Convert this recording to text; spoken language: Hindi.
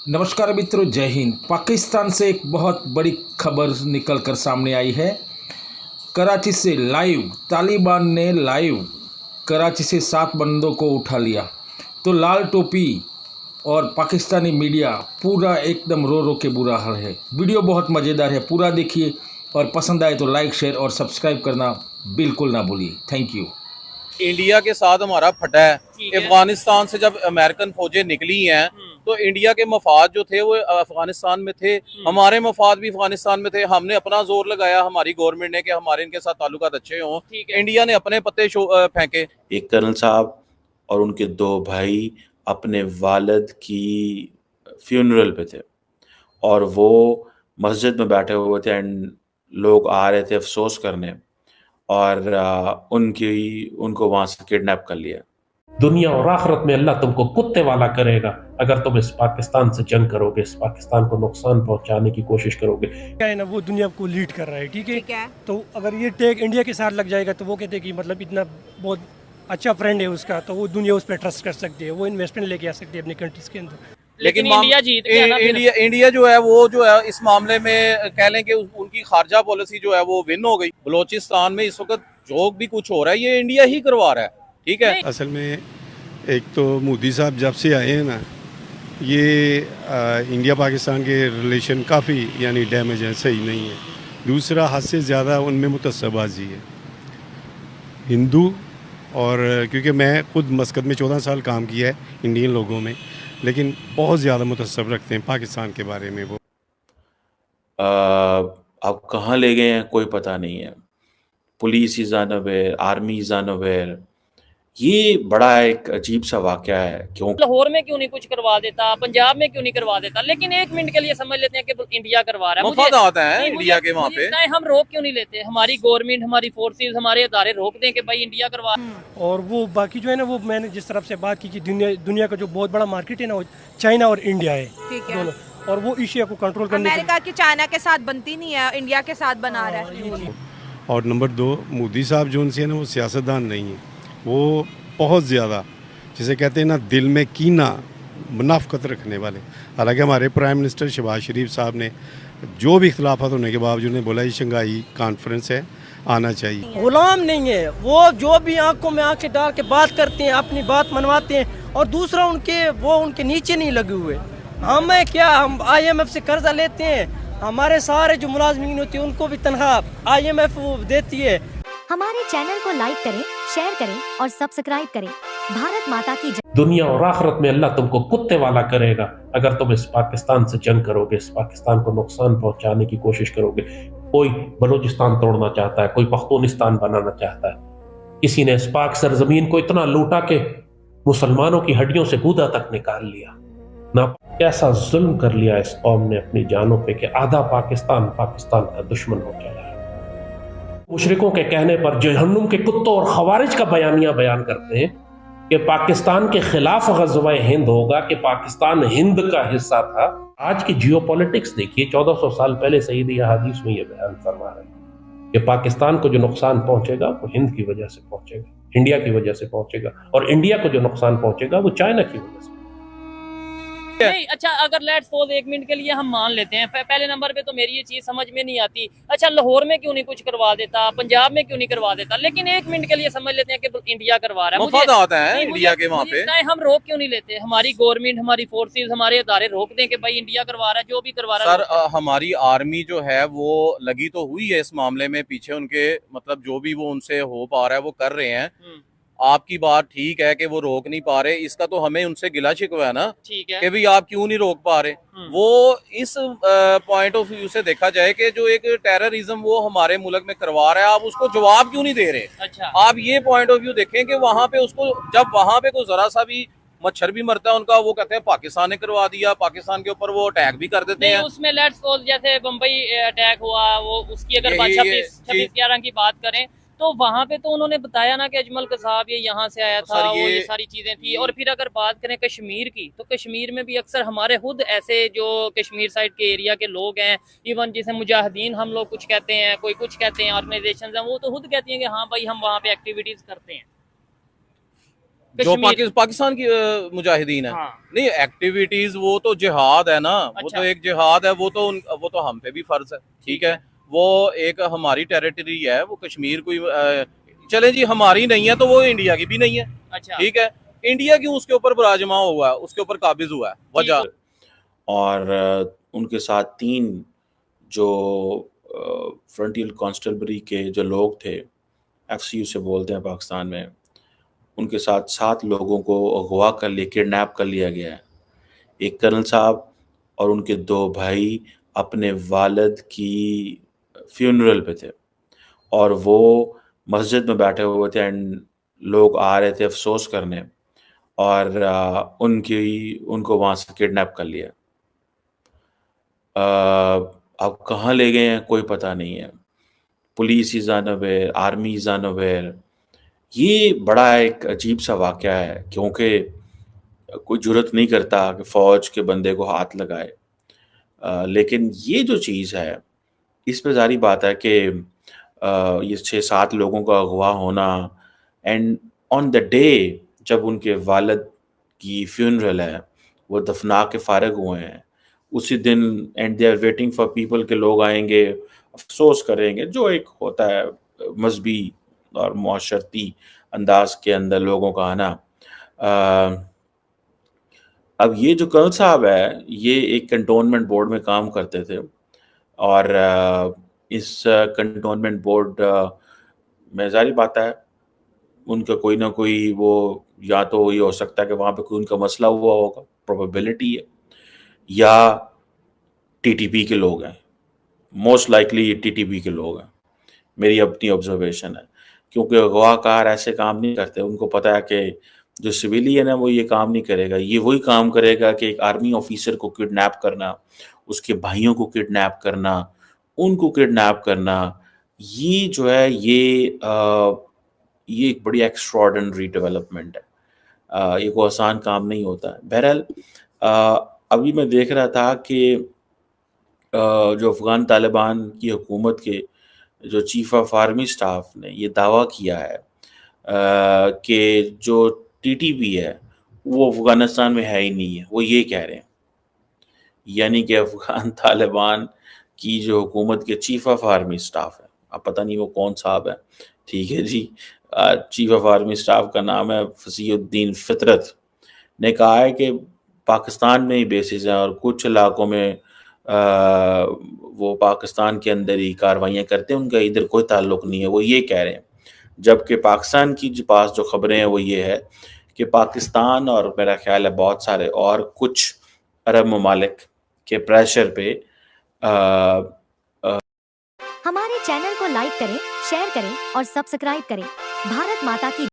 नमस्कार मित्रों, जय हिंद। पाकिस्तान से एक बहुत बड़ी खबर निकल कर सामने आई है। कराची से लाइव, तालिबान ने लाइव कराची से 7 बंदों को उठा लिया। तो लाल टोपी और पाकिस्तानी मीडिया पूरा एकदम रो रो के बुरा हाल है। वीडियो बहुत मज़ेदार है, पूरा देखिए और पसंद आए तो लाइक, शेयर और सब्सक्राइब करना बिल्कुल ना भूलिए। Thank you. इंडिया के साथ हमारा फटा है। अफगानिस्तान से जब अमेरिकन फौजें निकली हैं तो इंडिया के मफाद जो थे वो अफगानिस्तान में थे, हमारे मफाद भी अफगानिस्तान में थे। हमने अपना जोर लगाया, हमारी गवर्नमेंट ने, कि हमारे इनके साथ ताल्लुकात अच्छे हों। इंडिया ने अपने पत्ते फेंके। एक कर्नल साहब और उनके 2 भाई अपने वालिद की फ्यूनरल पे थे और वो मस्जिद में बैठे हुए थे एंड लोग आ रहे थे अफसोस करने और उनको वहां से किडनैप कर लिया। दुनिया और आखिरत में अल्लाह तुमको कुत्ते वाला करेगा अगर तुम इस पाकिस्तान से जंग करोगे, इस पाकिस्तान को नुकसान पहुंचाने की कोशिश करोगे। क्या है ना, वो दुनिया को लीड कर रहा है, ठीक है। तो अगर ये टेक इंडिया के साथ लग जाएगा तो वो कहते हैं कि मतलब इतना बहुत अच्छा फ्रेंड है उसका, तो वो दुनिया उस पर ट्रस्ट कर सकती है, वो इन्वेस्टमेंट लेके आ सकती है अपनी कंट्रीज के अंदर। लेकिन इंडिया जो है वो जो है इस मामले में कह लें कि उनकी खारजा पॉलिसी जो है वो विन हो गई। बलोचिस्तान में इस वक्त जो भी कुछ हो रहा है ये इंडिया ही करवा रहा है, ठीक है। असल में एक तो मोदी साहब जब से आए हैं ना, ये इंडिया पाकिस्तान के रिलेशन काफ़ी यानी डैमेज है, सही नहीं है। दूसरा, हद से ज़्यादा उनमें मुतस्सबाजी है हिंदू, और क्योंकि मैं खुद मस्कत में 14 साल काम किया है इंडियन लोगों में, लेकिन बहुत ज़्यादा मुतस्सब रखते हैं पाकिस्तान के बारे में। वो अब कहाँ ले गए हैं कोई पता नहीं है। Police is unaware, army is unaware. ये बड़ा एक अजीब सा वाक़या है। क्यों लाहौर में क्यों नहीं कुछ करवा देता, पंजाब में क्यों नहीं करवा देता, लेकिन 1 मिनट के लिए समझ लेते हैं कि इंडिया करवा रहा है। मफाद आता है इंडिया के वहाँ पे। हम रोक क्यों नहीं लेते? हमारी गवर्नमेंट, हमारी फोर्सेस, हमारे अदारे रोक दें कि भाई इंडिया करवा। और वो बाकी जो है ना, वो मैंने जिस तरफ से बात की कि दुनिया का जो बहुत बड़ा मार्केट है ना, वो चाइना और इंडिया है, दोनों। और वो एशिया को कंट्रोल करने अमेरिका की चाइना के साथ बनती नहीं है, इंडिया के साथ बना रहा है। और नंबर 2, मोदी साहब जो उनसे है ना, वो सियासतदान नहीं है। वो बहुत ज़्यादा, जिसे कहते हैं ना, दिल में कीना, मुनाफकत रखने वाले। हालांकि हमारे प्राइम मिनिस्टर शहबाज शरीफ साहब ने जो भी इख्तलाफात होने के बावजूद ने बोला ये शंघाई कॉन्फ्रेंस है, आना चाहिए। गुलाम नहीं है वो, जो भी आंखों में आंखें डाल के बात करते हैं, अपनी बात मनवाते हैं, और दूसरा उनके नीचे नहीं लगे हुए। हमें क्या, हम IMF से कर्जा लेते हैं, हमारे सारे जो मुलाजमीन होते हैं उनको भी तनख्वाह IMF वो देती है। हमारे चैनल को लाइक करें, शेयर करें और सब्सक्राइब करें। भारत माता की जय। दुनिया और आखिरत में अल्लाह तुमको कुत्ते वाला करेगा अगर तुम इस पाकिस्तान से जंग करोगे, इस पाकिस्तान को नुकसान पहुंचाने की कोशिश करोगे। कोई बलूचिस्तान तोड़ना चाहता है, कोई पख्तूनिस्तान बनाना चाहता है। किसी ने इस पाक सरजमीन को इतना लूटा कि मुसलमानों की हड्डियों से गूदा तक निकाल लिया। ना कैसा जुल्म कर लिया इस कौम ने अपनी जानों पे कि आधा पाकिस्तान का दुश्मन हो चला है। मुशरिकों के कहने पर जहन्नुम के कुत्तों और खवारिज का बयानिया बयान करते हैं कि पाकिस्तान के खिलाफ ग़ज़वा हिंद होगा, कि पाकिस्तान हिंद का हिस्सा था। आज की जियोपॉलिटिक्स देखिए, 1400 साल पहले सईदी अहादीस में यह बयान फरमा रहे हैं कि पाकिस्तान को जो नुकसान पहुंचेगा वो हिंद की वजह से पहुंचेगा, इंडिया की वजह से पहुंचेगा, और इंडिया को जो नुकसान पहुंचेगा वो चाइना की वजह से। नहीं, अच्छा, अगर लेट्स सपोज 1 मिनट के लिए हम मान लेते हैं, पहले नंबर पे तो मेरी ये चीज समझ में नहीं आती। अच्छा, लाहौर में क्यों नहीं कुछ करवा देता, पंजाब में क्यों नहीं करवा देता, लेकिन 1 मिनट के लिए समझ लेते हैं कि इंडिया करवा रहा है। मफाद आता है इंडिया के वहाँ पे। हम रोक क्यों नहीं लेते? हमारी गवर्नमेंट, हमारी फोर्सेस, हमारे अदारे रोक दें कि भाई इंडिया करवा रहा है, जो भी करवा रहा है। सर, हमारी आर्मी जो है वो लगी तो हुई है इस मामले में पीछे। उनके मतलब जो भी वो उनसे हो पा रहा है वो कर रहे हैं। आपकी बात ठीक है कि वो रोक नहीं पा रहे, इसका तो हमें उनसे गिला शिकवा है ना, ठीक है, कि भाई आप क्यों नहीं रोक पा रहे। वो इस पॉइंट ऑफ व्यू से देखा जाए कि जो एक टेररिज्म वो हमारे मुल्क में करवा रहा है, आप उसको जवाब क्यों नहीं दे रहे। अच्छा, आप ये पॉइंट ऑफ व्यू देखें कि वहां पे उसको, जब वहां पे कोई जरा सा भी मच्छर भी मरता है उनका, वो कहते हैं पाकिस्तान ने करवा दिया, पाकिस्तान के ऊपर वो अटैक भी कर देते हैं। उसमें लेट्स सपोज जैसे बम्बई अटैक हुआ, वो उसकी अगर 26/11 की बात करें तो वहाँ पे तो उन्होंने बताया ना कि अजमल कसाब ये यहाँ से आया था, ये सारी चीजें थी। और फिर अगर बात करें कश्मीर की, तो कश्मीर में भी अक्सर हमारे खुद ऐसे जो कश्मीर साइड के एरिया के लोग हैं, इवन जिसे मुजाहिदीन हम लोग कुछ कहते हैं, कोई कुछ कहते हैं, ऑर्गेनाइजेशन हैं, वो तो खुद कहती हैं कि हाँ भाई हम वहाँ पे एक्टिविटीज करते हैं। जो कश्मीर पाकिस्तान की मुजाहिदीन है। हाँ नहीं, एक्टिविटीज वो तो जिहाद है ना, वो अच्छा तो एक जिहाद है, वो तो हम पे भी फर्ज है, ठीक है। वो एक हमारी टेरिटरी है, वो कश्मीर कोई चले जी हमारी नहीं है तो वो इंडिया की भी नहीं है, अच्छा ठीक है। इंडिया क्यों उसके ऊपर बराजमा हुआ है, उसके ऊपर काबिज हुआ है, वजह और उनके साथ 3 जो फ्रंटियर कांस्टेबलरी के जो लोग थे, एफसीयू से बोलते हैं पाकिस्तान में, उनके साथ 7 लोगों को अगवा कर लिया, किडनैप कर लिया गया है। एक कर्नल साहब और उनके 2 भाई अपने वालिद की फ्यूनरल पे थे और वो मस्जिद में बैठे हुए थे एंड लोग आ रहे थे अफसोस करने और उनको वहाँ से किडनैप कर लिया। अब कहाँ ले गए हैं कोई पता नहीं है। Police is unaware, army is unaware. ये बड़ा एक अजीब सा वाक़या है क्योंकि कोई जुर्रत नहीं करता कि फ़ौज के बंदे को हाथ लगाए। लेकिन ये जो चीज़ है, इस पे ज़ाहिर बात है कि ये 6-7 लोगों का अगवा होना एंड ऑन द डे जब उनके वालिद की फ्यूनरल है, वो दफना के फ़ारिग हुए हैं, उसी दिन and they are waiting for people के लोग आएँगे, अफ़सोस करेंगे, जो एक होता है मज़हबी और माशरती अंदाज़ के अंदर लोगों का आना। अब ये जो कर्नल साहब है, ये एक कैंटोनमेंट बोर्ड में काम करते थे और इस कैंटोनमेंट बोर्ड में ज़ाहिर बात है, उनका कोई ना कोई वो या तो ये हो सकता है कि वहाँ पे कोई उनका मसला हुआ होगा, प्रोबेबिलिटी है, या टीटीपी के लोग हैं। मोस्ट लाइकली ये टीटीपी के लोग हैं, मेरी अपनी ऑब्जर्वेशन है। क्योंकि अगवाकार ऐसे काम नहीं करते, उनको पता है कि जो सिविलियन है वो ये काम नहीं करेगा, ये वही काम करेगा कि एक आर्मी ऑफिसर को किडनैप करना, उसके भाइयों को किडनैप करना, उनको किडनैप करना, ये जो है ये एक बड़ी एक्स्ट्राऑर्डिनरी डेवलपमेंट है। ये कोई आसान काम नहीं होता है। बहरहाल अभी मैं देख रहा था कि जो अफ़गान तालिबान की हुकूमत के जो चीफ ऑफ आर्मी स्टाफ ने ये दावा किया है कि जो टीटीपी है वो अफ़गानिस्तान में है ही नहीं है, वो ये कह रहे हैं। यानी कि अफ़गान तालिबान की जो हुकूमत के चीफ ऑफ आर्मी स्टाफ है, अब पता नहीं वो कौन साहब है, ठीक है जी। चीफ ऑफ आर्मी स्टाफ का नाम है फसीहुद्दीन फितरत, ने कहा है कि पाकिस्तान में ही बेसिस हैं और कुछ इलाकों में वो पाकिस्तान के अंदर ही कार्रवाइयाँ करते हैं, उनका इधर कोई ताल्लुक नहीं है, वो ये कह रहे हैं। जबकि पाकिस्तान की जो पास जो खबरें हैं वो ये है कि पाकिस्तान और मेरा ख्याल है बहुत सारे और कुछ अरब ममालिक के प्रेशर पे हमारे चैनल को लाइक करें, शेयर करें और सब्सक्राइब करें। भारत माता की